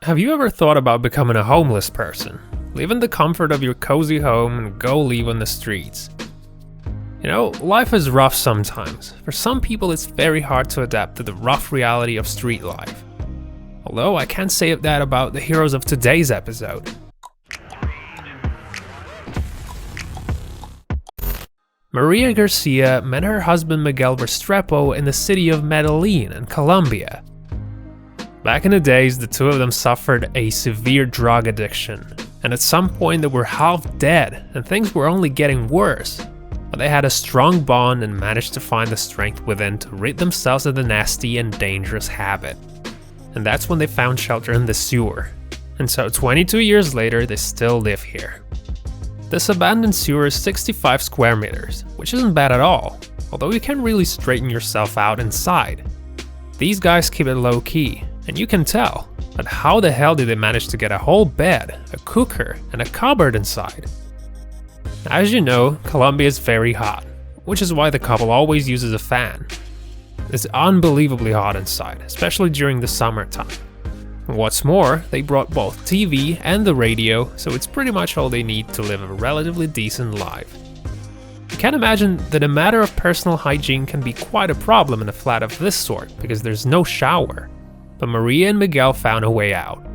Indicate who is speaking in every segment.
Speaker 1: Have you ever thought about becoming a homeless person? Leaving the comfort of your cozy home and go live on the streets? You know, life is rough sometimes. For some people it's very hard to adapt to the rough reality of street life. Although I can't say that about the heroes of today's episode. Maria Garcia met her husband Miguel Restrepo in the city of Medellin in Colombia. Back in the days, the two of them suffered a severe drug addiction, and at some point they were half dead and things were only getting worse. But they had a strong bond and managed to find the strength within to rid themselves of the nasty and dangerous habit. And that's when they found shelter in the sewer. And so 22 years later, they still live here. This abandoned sewer is 65 square meters, which isn't bad at all, although you can't really straighten yourself out inside. These guys keep it low key, and you can tell, but how the hell did they manage to get a whole bed, a cooker, and a cupboard inside? As you know, Colombia is very hot, which is why the couple always uses a fan. It's unbelievably hot inside, especially during the summertime. What's more, they brought both TV and the radio, so it's pretty much all they need to live a relatively decent life. You can imagine that a matter of personal hygiene can be quite a problem in a flat of this sort, because there's no shower. But Maria and Miguel found a way out.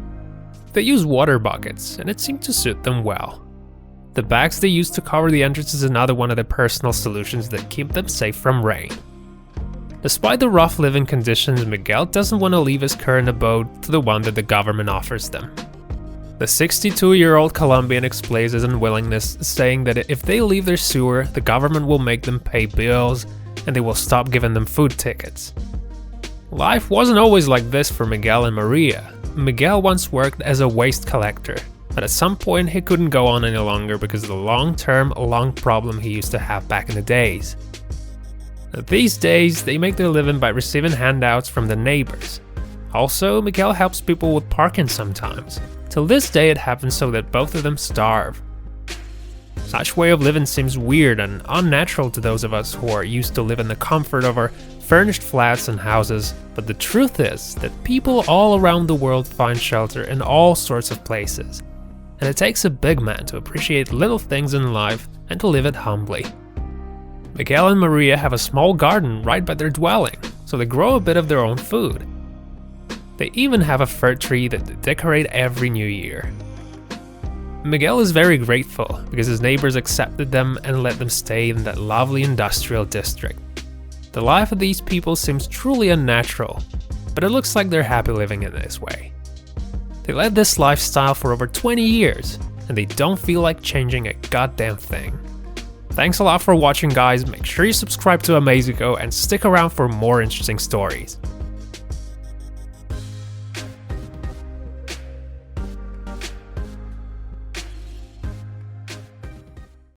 Speaker 1: They use water buckets, and it seemed to suit them well. The bags they use to cover the entrance is another one of the personal solutions that keep them safe from rain. Despite the rough living conditions, Miguel doesn't want to leave his current abode to the one that the government offers them. The 62-year-old Colombian explains his unwillingness, saying that if they leave their sewer, the government will make them pay bills, and they will stop giving them food tickets. Life wasn't always like this for Miguel and Maria. Miguel once worked as a waste collector, but at some point he couldn't go on any longer because of the long-term lung problem he used to have back in the days. These days, they make their living by receiving handouts from the neighbors. Also, Miguel helps people with parking sometimes. Till this day it happens so that both of them starve. Such way of living seems weird and unnatural to those of us who are used to live in the comfort of our furnished flats and houses, but the truth is that people all around the world find shelter in all sorts of places. And it takes a big man to appreciate little things in life and to live it humbly. Miguel and Maria have a small garden right by their dwelling, so they grow a bit of their own food. They even have a fir tree that they decorate every new year. Miguel is very grateful because his neighbors accepted them and let them stay in that lovely industrial district. The life of these people seems truly unnatural, but it looks like they're happy living in this way. They led this lifestyle for over 20 years, and they don't feel like changing a goddamn thing. Thanks a lot for watching, guys. Make sure you subscribe to AmaziCo and stick around for more interesting stories.